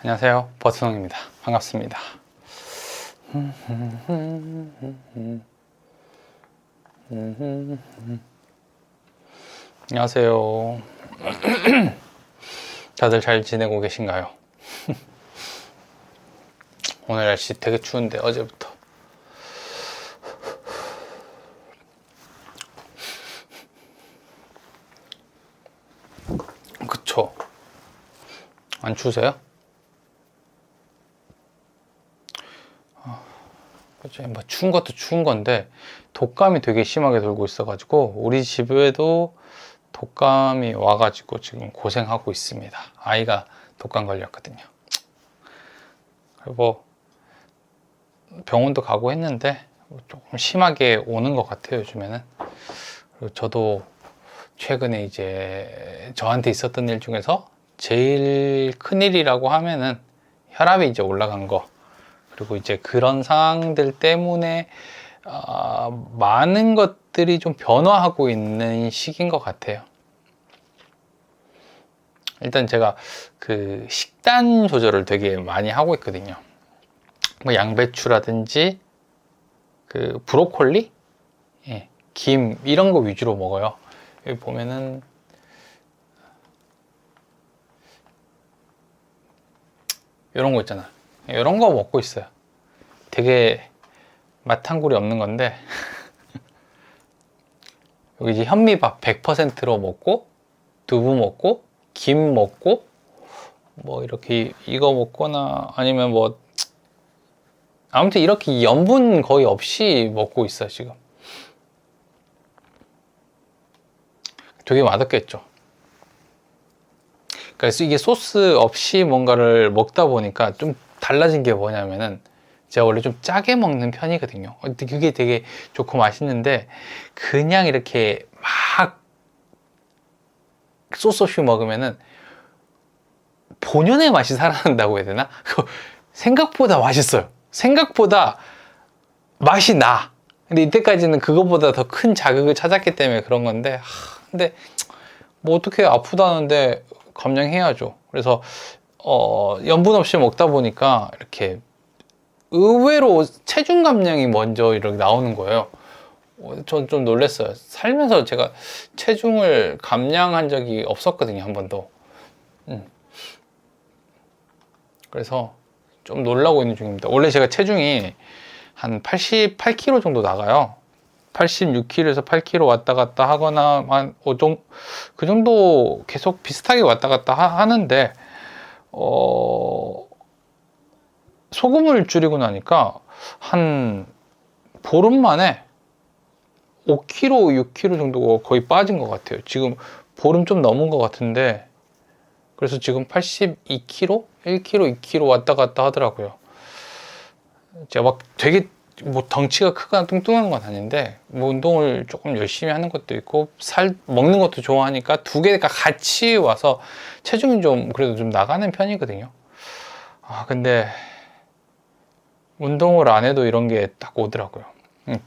안녕하세요, 버트농입니다. 반갑습니다. 안녕하세요. 다들 잘 지내고 계신가요? 오늘 날씨 되게 추운데 어제부터 그쵸? 안 추우세요? 그치? 뭐 추운 것도 추운 건데 독감이 되게 심하게 돌고 있어가지고 우리 집에도 독감이 와가지고 지금 고생하고 있습니다. 아이가 독감 걸렸거든요. 그리고 병원도 가고 했는데 조금 심하게 오는 것 같아요, 요즘에는. 그리고 저도 최근에 이제 저한테 있었던 일 중에서 제일 큰일이라고 하면은 혈압이 이제 올라간 거, 그리고 이제 그런 상황들 때문에 많은 것들이 좀 변화하고 있는 시기인 것 같아요. 일단 제가 그 식단 조절을 되게 많이 하고 있거든요. 뭐 양배추라든지 그 브로콜리, 예, 김 이런 거 위주로 먹어요. 여기 보면은 이런 거 있잖아. 이런 거 먹고 있어요. 되게 맛탕구리 없는 건데 여기 이제 현미밥 100%로 먹고, 두부 먹고, 김 먹고, 뭐 이렇게 이거 먹거나 아니면 뭐 아무튼 이렇게 염분 거의 없이 먹고 있어요 지금. 되게 맛없겠죠. 그래서 이게 소스 없이 뭔가를 먹다 보니까 좀 달라진 게 뭐냐면은, 제가 원래 좀 짜게 먹는 편이거든요. 그게 되게 좋고 맛있는데 그냥 이렇게 막 소스 없이 먹으면은 본연의 맛이 살아난다고 해야 되나? 생각보다 맛있어요. 생각보다 맛이 나. 근데 이때까지는 그거보다 더 큰 자극을 찾았기 때문에 그런 건데, 근데 뭐 어떻게 아프다는데 감량해야죠. 그래서 염분 없이 먹다 보니까 이렇게 의외로 체중 감량이 먼저 이렇게 나오는 거예요. 전 좀 놀랐어요. 살면서 제가 체중을 감량한 적이 없었거든요, 한 번도. 그래서 좀 놀라고 있는 중입니다. 원래 제가 체중이 한 88kg 정도 나가요. 86kg에서 8kg 왔다 갔다 하거나 그 정도 계속 비슷하게 왔다 갔다 하는데 소금을 줄이고 나니까 한 보름 만에 5kg, 6kg 정도가 거의 빠진 것 같아요. 지금 보름 좀 넘은 것 같은데, 그래서 지금 82kg, 1kg, 2kg 왔다 갔다 하더라고요. 제가 막 되게 뭐 덩치가 크거나 뚱뚱한 건 아닌데, 뭐 운동을 조금 열심히 하는 것도 있고 살 먹는 것도 좋아하니까 두 개가 같이 와서 체중이 좀 그래도 좀 나가는 편이거든요. 근데 운동을 안 해도 이런 게 딱 오더라고요.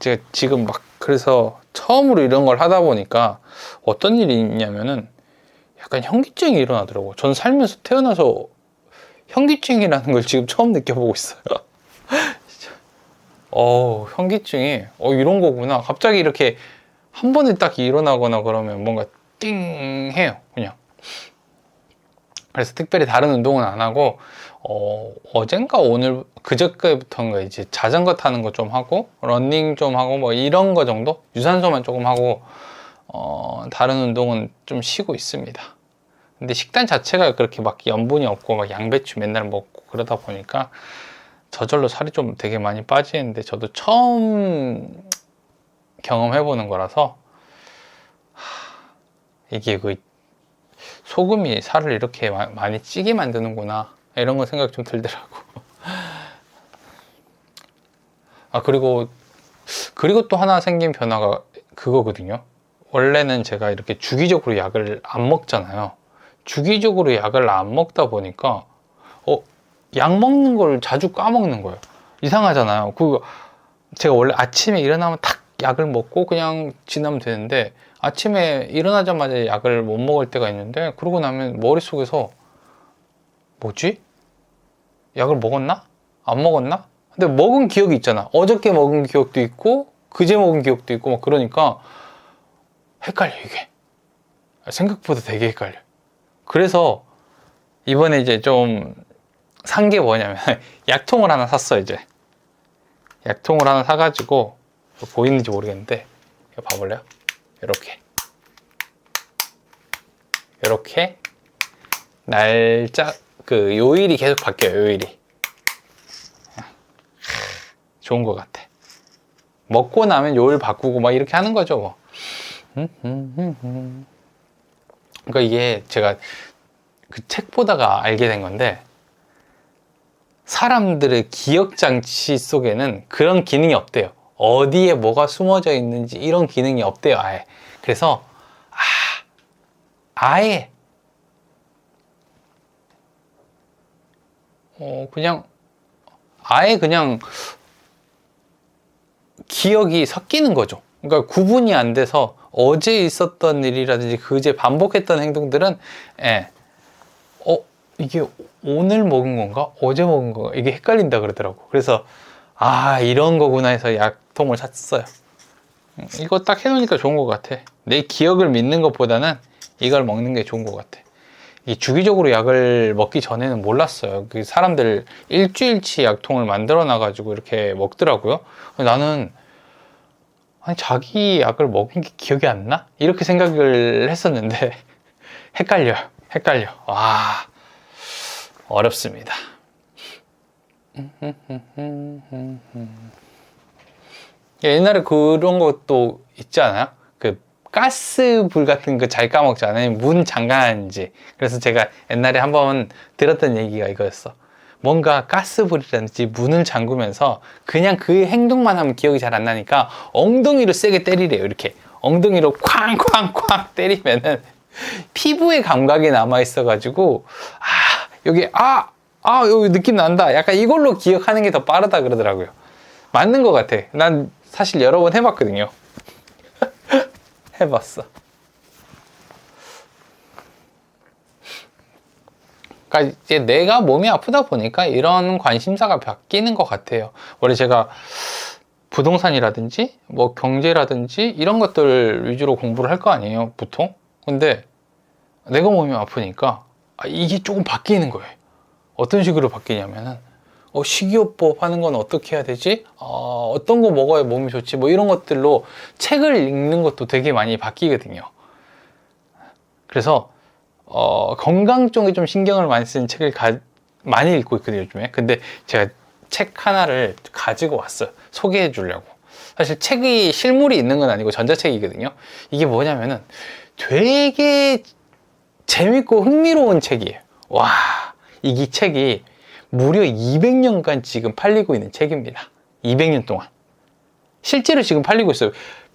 제가 지금 막 그래서 처음으로 이런 걸 하다 보니까 어떤 일이 있냐면은 약간 현기증이 일어나더라고요. 전 살면서 태어나서 현기증이라는 걸 지금 처음 느껴보고 있어요. 현기증이 이런 거구나. 갑자기 이렇게 한 번에 딱 일어나거나 그러면 뭔가 띵 해요, 그냥. 그래서 특별히 다른 운동은 안 하고 어젠가 오늘 그저께부터인가 이제 자전거 타는 거 좀 하고 러닝 좀 하고 뭐 이런 거 정도, 유산소만 조금 하고 다른 운동은 좀 쉬고 있습니다. 근데 식단 자체가 그렇게 막 염분이 없고 막 양배추 맨날 먹고 그러다 보니까 저절로 살이 좀 되게 많이 빠지는데, 저도 처음 경험해보는 거라서 이게 그 소금이 살을 이렇게 많이 찌게 만드는구나, 이런 거 생각 좀 들더라고. 그리고 또 하나 생긴 변화가 그거거든요. 원래는 제가 이렇게 주기적으로 약을 안 먹잖아요. 주기적으로 약을 안 먹다 보니까 약 먹는 걸 자주 까먹는 거예요. 이상하잖아요. 제가 원래 아침에 일어나면 탁 약을 먹고 그냥 지나면 되는데, 아침에 일어나자마자 약을 못 먹을 때가 있는데, 그러고 나면 머릿속에서 뭐지? 약을 먹었나? 안 먹었나? 근데 먹은 기억이 있잖아. 어저께 먹은 기억도 있고 그제 먹은 기억도 있고 막 그러니까 헷갈려 이게. 생각보다 되게 헷갈려. 그래서 이번에 이제 좀 산 게 뭐냐면 약통을 하나 샀어. 이제 약통을 하나 사가지고 보이는지 모르겠는데 이거 봐볼래요? 이렇게 날짜 그 요일이 계속 바뀌어요. 요일이 좋은 것 같아. 먹고 나면 요일 바꾸고 막 이렇게 하는 거죠 뭐. 그러니까 이게 제가 그 책 보다가 알게 된 건데, 사람들의 기억 장치 속에는 그런 기능이 없대요. 어디에 뭐가 숨어져 있는지 이런 기능이 없대요, 아예. 그래서 아예 그냥 아예 그냥 기억이 섞이는 거죠. 그러니까 구분이 안 돼서 어제 있었던 일이라든지 그제 반복했던 행동들은 이게 오늘 먹은 건가? 어제 먹은 건가? 이게 헷갈린다 그러더라고. 그래서 이런 거구나 해서 약통을 샀어요. 이거 딱 해놓으니까 좋은 것 같아. 내 기억을 믿는 것보다는 이걸 먹는 게 좋은 것 같아. 이 주기적으로 약을 먹기 전에는 몰랐어요. 그 사람들 일주일치 약통을 만들어 놔가지고 이렇게 먹더라고요. 나는 아니 자기 약을 먹은 게 기억이 안 나? 이렇게 생각을 했었는데 헷갈려. 와, 어렵습니다. 옛날에 그런 것도 있지 않아요? 그 가스불 같은 거 잘 까먹잖아요. 문 잠가는지. 그래서 제가 옛날에 한번 들었던 얘기가 이거였어. 뭔가 가스불이라든지 문을 잠그면서 그냥 그 행동만 하면 기억이 잘 안 나니까 엉덩이로 세게 때리래요. 이렇게 엉덩이로 쾅쾅쾅 때리면은 피부에 감각이 남아 있어가지고 여기 여기 느낌 난다. 약간 이걸로 기억하는 게 더 빠르다 그러더라고요. 맞는 것 같아. 난 사실 여러 번 해봤거든요. 해봤어. 그러니까 이제 내가 몸이 아프다 보니까 이런 관심사가 바뀌는 것 같아요. 원래 제가 부동산이라든지 뭐 경제라든지 이런 것들 위주로 공부를 할 거 아니에요, 보통. 근데 내가 몸이 아프니까 이게 조금 바뀌는 거예요. 어떤 식으로 바뀌냐면은 식이요법 하는 건 어떻게 해야 되지? 어떤 거 먹어야 몸이 좋지? 뭐 이런 것들로 책을 읽는 것도 되게 많이 바뀌거든요. 그래서 건강 쪽에 좀 신경을 많이 쓴 책을 많이 읽고 있거든요, 요즘에. 근데 제가 책 하나를 가지고 왔어요. 소개해 주려고. 사실 책이 실물이 있는 건 아니고 전자책이거든요. 이게 뭐냐면은 되게 재밌고 흥미로운 책이에요. 와, 이 책이 무려 200년간 지금 팔리고 있는 책입니다. 200년 동안. 실제로 지금 팔리고 있어요.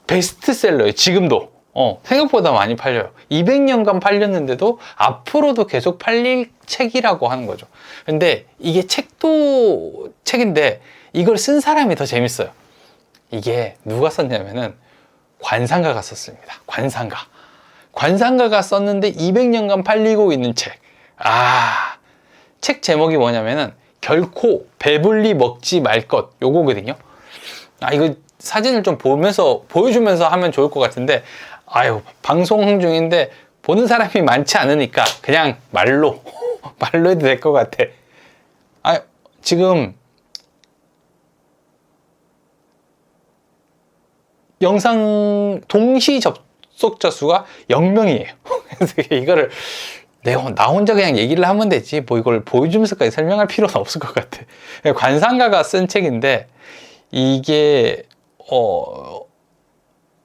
베스트셀러예요, 지금도. 생각보다 많이 팔려요. 200년간 팔렸는데도 앞으로도 계속 팔릴 책이라고 하는 거죠. 근데 이게 책도 책인데 이걸 쓴 사람이 더 재밌어요. 이게 누가 썼냐면은 관상가가 썼습니다. 관상가가 썼는데 200년간 팔리고 있는 책. 책 제목이 뭐냐면은 결코 배불리 먹지 말 것, 요거거든요. 이거 사진을 좀 보여주면서 하면 좋을 것 같은데 방송 중인데 보는 사람이 많지 않으니까 그냥 말로 해도 될 것 같아. 지금 영상 동시 접속자 수가 0명이에요. 그래서 이거를 나 혼자 그냥 얘기를 하면 되지 뭐 이걸 보여주면서까지 설명할 필요는 없을 것 같아. 관상가가 쓴 책인데 이게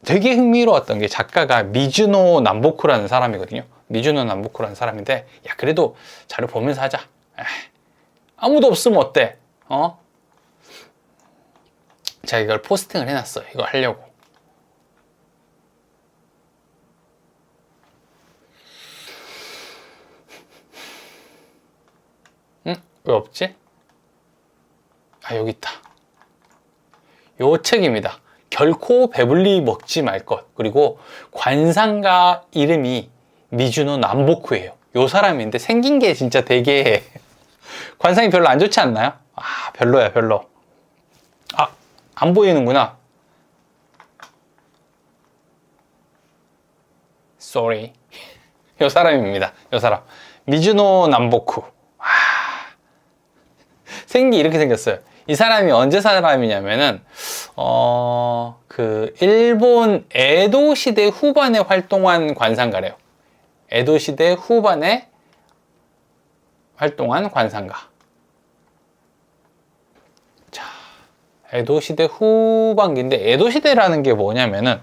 되게 흥미로웠던 게 작가가 미즈노 남보쿠라는 사람이거든요. 미즈노 남보쿠라는 사람인데 그래도 자료 보면서 하자. 아무도 없으면 어때? 제가 이걸 포스팅을 해놨어요. 이거 하려고. 왜 없지? 여기 있다. 요 책입니다. 결코 배불리 먹지 말 것. 그리고 관상가 이름이 미즈노 남보쿠예요. 요 사람인데 생긴 게 진짜 되게 관상이 별로 안 좋지 않나요? 아, 별로야, 별로. 아, 안 보이는구나. Sorry. 요 사람입니다. 요 사람. 미즈노 남보쿠. 아, 생긴 게 이렇게 생겼어요. 이 사람이 언제 사람이냐면은, 일본 에도 시대 후반에 활동한 관상가래요. 에도 시대 후반에 활동한 관상가. 자, 에도 시대 후반기인데, 에도 시대라는 게 뭐냐면은,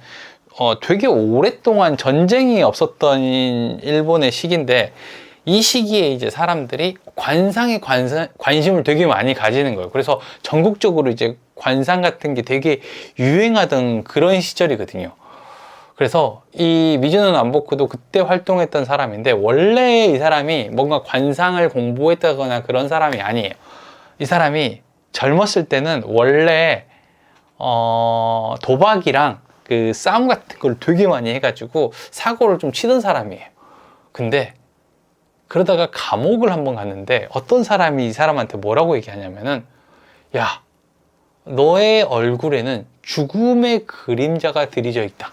되게 오랫동안 전쟁이 없었던 일본의 시기인데, 이 시기에 이제 사람들이 관상에 관심을 되게 많이 가지는 거예요. 그래서 전국적으로 이제 관상 같은 게 되게 유행하던 그런 시절이거든요. 그래서 이 미즈노 남보쿠도 그때 활동했던 사람인데, 원래 이 사람이 뭔가 관상을 공부했다거나 그런 사람이 아니에요. 이 사람이 젊었을 때는 원래 도박이랑 그 싸움 같은 걸 되게 많이 해가지고 사고를 좀 치던 사람이에요. 근데 그러다가 감옥을 한번 갔는데, 어떤 사람이 이 사람한테 뭐라고 얘기하냐면은, 야, 너의 얼굴에는 죽음의 그림자가 들이져 있다.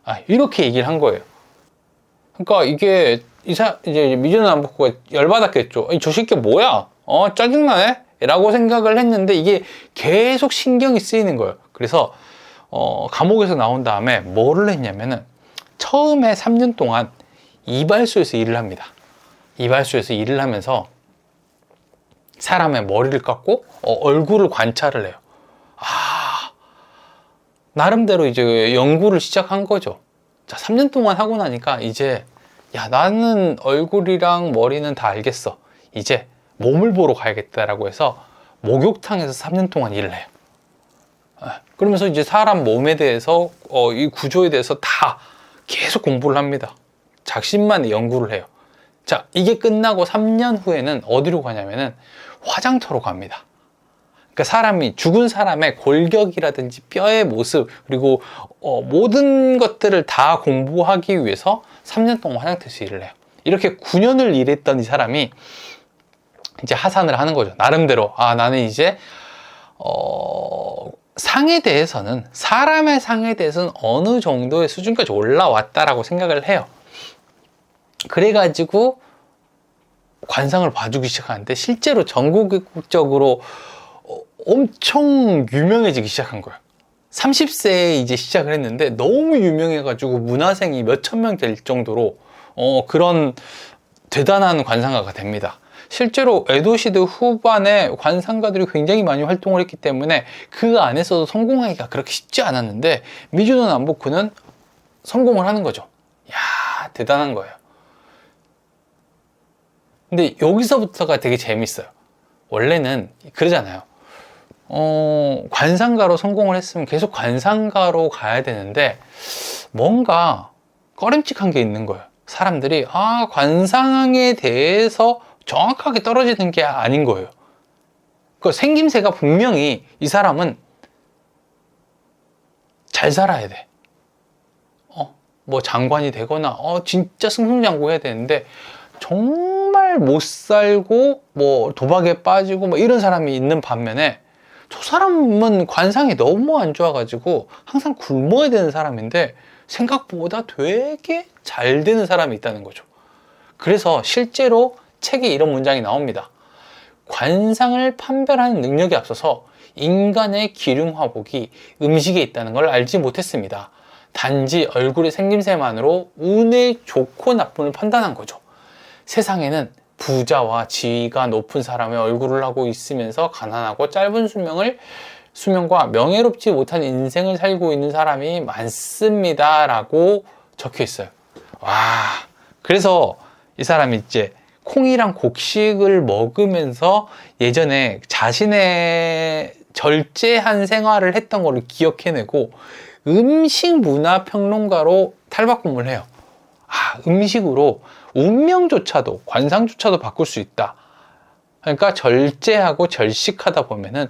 아, 이렇게 얘기를 한 거예요. 그러니까 이게 이제 미즈노 남보쿠가 열받았겠죠. 저 새끼 뭐야? 짜증나네? 라고 생각을 했는데, 이게 계속 신경이 쓰이는 거예요. 그래서 감옥에서 나온 다음에 뭐를 했냐면은, 처음에 3년 동안 이발소에서 일을 합니다. 이발소에서 일을 하면서 사람의 머리를 깎고 얼굴을 관찰을 해요. 아, 나름대로 이제 연구를 시작한 거죠. 자, 3년 동안 하고 나니까 이제, 야, 나는 얼굴이랑 머리는 다 알겠어. 이제 몸을 보러 가야겠다라고 해서 목욕탕에서 3년 동안 일을 해요. 그러면서 이제 사람 몸에 대해서, 이 구조에 대해서 다 계속 공부를 합니다. 작심만 연구를 해요. 자, 이게 끝나고 3년 후에는 어디로 가냐면은 화장터로 갑니다. 그러니까 죽은 사람의 골격이라든지 뼈의 모습, 그리고 모든 것들을 다 공부하기 위해서 3년 동안 화장터에서 일을 해요. 이렇게 9년을 일했던 이 사람이 이제 하산을 하는 거죠. 나름대로. 아, 나는 이제 상에 대해서는, 사람의 상에 대해서는 어느 정도의 수준까지 올라왔다라고 생각을 해요. 그래가지고 관상을 봐주기 시작하는데, 실제로 전국적으로 엄청 유명해지기 시작한 거예요. 30세에 이제 시작을 했는데 너무 유명해가지고 문화생이 몇천 명 될 정도로 그런 대단한 관상가가 됩니다. 실제로 에도 시대 후반에 관상가들이 굉장히 많이 활동을 했기 때문에 그 안에서도 성공하기가 그렇게 쉽지 않았는데, 미즈노 남보쿠는 성공을 하는 거죠. 야, 대단한 거예요. 근데 여기서부터가 되게 재밌어요. 원래는 그러잖아요. 관상가로 성공을 했으면 계속 관상가로 가야 되는데, 뭔가 꺼림칙한 게 있는 거예요. 사람들이, 관상에 대해서 정확하게 떨어지는 게 아닌 거예요. 그 생김새가 분명히 이 사람은 잘 살아야 돼. 뭐 장관이 되거나, 진짜 승승장구해야 되는데, 정말 못 살고 뭐 도박에 빠지고 뭐 이런 사람이 있는 반면에, 저 사람은 관상이 너무 안 좋아가지고 항상 굶어야 되는 사람인데 생각보다 되게 잘 되는 사람이 있다는 거죠. 그래서 실제로 책에 이런 문장이 나옵니다. 관상을 판별하는 능력에 앞서서 인간의 기륭화복이 음식에 있다는 걸 알지 못했습니다. 단지 얼굴의 생김새만으로 운의 좋고 나쁨을 판단한 거죠. 세상에는 부자와 지위가 높은 사람의 얼굴을 하고 있으면서 가난하고 짧은 수명과 명예롭지 못한 인생을 살고 있는 사람이 많습니다. 라고 적혀 있어요. 와, 그래서 이 사람이 이제 콩이랑 곡식을 먹으면서 예전에 자신의 절제한 생활을 했던 거를 기억해내고 음식 문화 평론가로 탈바꿈을 해요. 음식으로 운명조차도, 관상조차도 바꿀 수 있다. 그러니까 절제하고 절식하다 보면은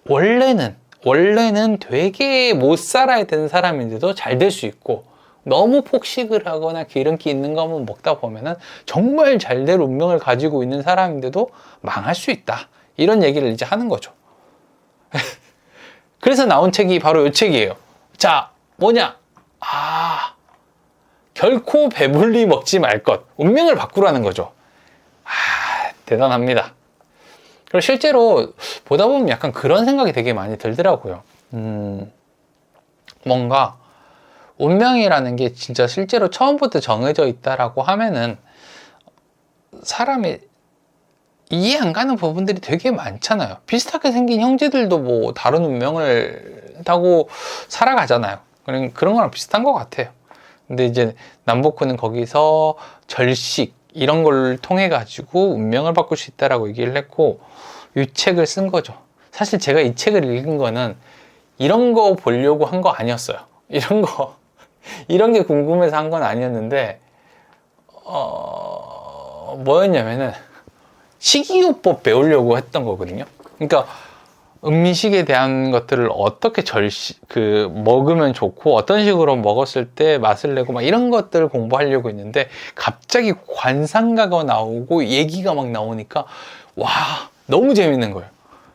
원래는 되게 못 살아야 되는 사람인데도 잘 될 수 있고, 너무 폭식을 하거나 기름기 있는 것만 먹다 보면은 정말 잘될 운명을 가지고 있는 사람인데도 망할 수 있다. 이런 얘기를 이제 하는 거죠. 그래서 나온 책이 바로 이 책이에요. 자, 뭐냐? 결코 배불리 먹지 말 것. 운명을 바꾸라는 거죠. 대단합니다. 그리고 실제로 보다 보면 약간 그런 생각이 되게 많이 들더라고요. 뭔가 운명이라는 게 진짜 실제로 처음부터 정해져 있다라고 하면은 사람이 이해 안 가는 부분들이 되게 많잖아요. 비슷하게 생긴 형제들도 뭐 다른 운명을 타고 살아가잖아요. 그런 거랑 비슷한 것 같아요. 근데 이제 남보쿠는 거기서 절식 이런 걸 통해 가지고 운명을 바꿀 수 있다라고 얘기를 했고, 이 책을 쓴 거죠. 사실 제가 이 책을 읽은 거는 이런 거 보려고 한 거 아니었어요. 이런 게 궁금해서 한 건 아니었는데, 뭐였냐면은 식이요법 배우려고 했던 거거든요. 그러니까 음식에 대한 것들을 어떻게 먹으면 좋고 어떤 식으로 먹었을 때 맛을 내고 막 이런 것들을 공부하려고 했는데, 갑자기 관상가가 나오고 얘기가 막 나오니까 와, 너무 재밌는 거예요.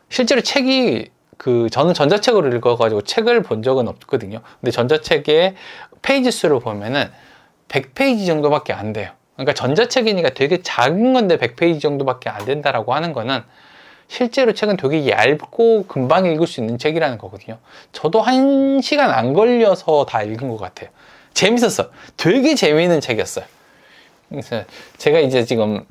실제로 책이 저는 전자책으로 읽어가지고 책을 본 적은 없거든요. 근데 전자책의 페이지 수를 보면은 100페이지 정도밖에 안 돼요. 그러니까 전자책이니까 되게 작은 건데 100페이지 정도밖에 안 된다라고 하는 거는 실제로 책은 되게 얇고 금방 읽을 수 있는 책이라는 거거든요. 저도 1시간 안 걸려서 다 읽은 것 같아요. 재밌었어요. 되게 재미있는 책이었어요. 그래서 제가 이제 지금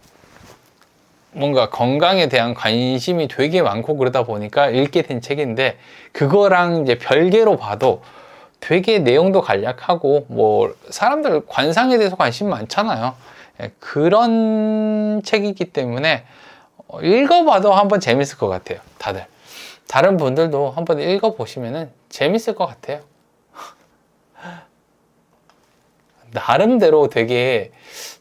뭔가 건강에 대한 관심이 되게 많고 그러다 보니까 읽게 된 책인데, 그거랑 이제 별개로 봐도 되게 내용도 간략하고, 뭐 사람들 관상에 대해서 관심 많잖아요. 그런 책이기 때문에 읽어봐도 한번 재밌을 것 같아요. 다른 분들도 한번 읽어보시면은 재밌을 것 같아요. 나름대로 되게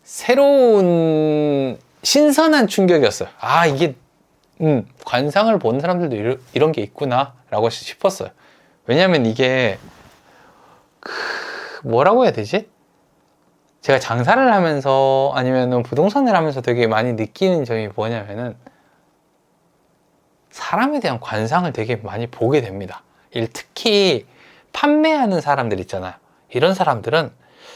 새로운 신선한 충격이었어요. 이게 관상을 보는 사람들도 이런 게 있구나 라고 싶었어요. 왜냐면 이게 뭐라고 해야 되지? 제가 장사를 하면서 아니면 부동산을 하면서 되게 많이 느끼는 점이 뭐냐면은, 사람에 대한 관상을 되게 많이 보게 됩니다. 특히 판매하는 사람들 있잖아요. 이런 사람들은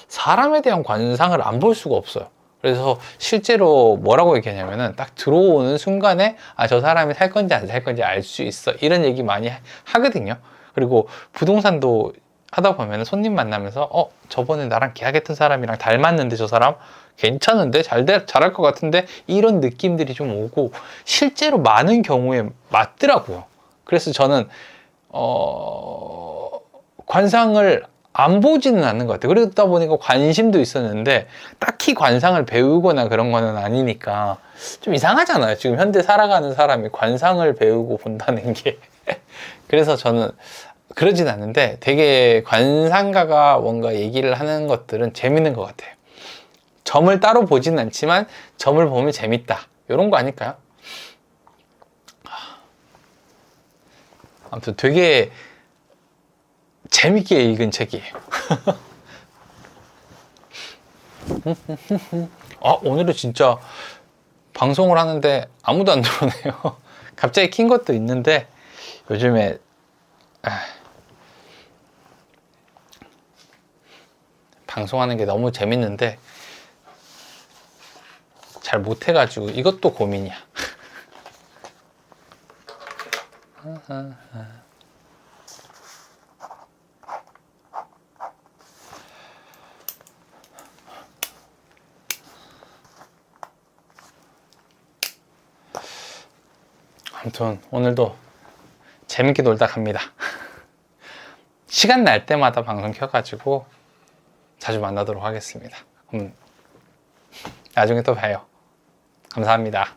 사람에 대한 관상을 안 볼 수가 없어요. 그래서 실제로 뭐라고 얘기하냐면은, 딱 들어오는 순간에 저 사람이 살 건지 안 살 건지 알 수 있어, 이런 얘기 많이 하거든요. 그리고 부동산도 하다 보면 손님 만나면서 저번에 나랑 계약했던 사람이랑 닮았는데 저 사람 괜찮은데 잘할 것 같은데, 이런 느낌들이 좀 오고 실제로 많은 경우에 맞더라고요. 그래서 저는 관상을 안 보지는 않는 것 같아요. 그러다 보니까 관심도 있었는데 딱히 관상을 배우거나 그런 거는 아니니까 좀 이상하잖아요. 지금 현대 살아가는 사람이 관상을 배우고 본다는 게. 그래서 저는 그러진 않는데, 되게 관상가가 뭔가 얘기를 하는 것들은 재밌는 것 같아요. 점을 따로 보지는 않지만 점을 보면 재밌다, 이런 거 아닐까요? 아무튼 되게 재밌게 읽은 책이에요. 오늘은 진짜 방송을 하는데 아무도 안 들어오네요. 갑자기 킨 것도 있는데 요즘에 방송하는 게 너무 재밌는데 잘 못해가지고 이것도 고민이야. 아무튼 오늘도 재밌게 놀다 갑니다. 시간 날 때마다 방송 켜가지고 자주 만나도록 하겠습니다. 나중에 또 봬요. 감사합니다.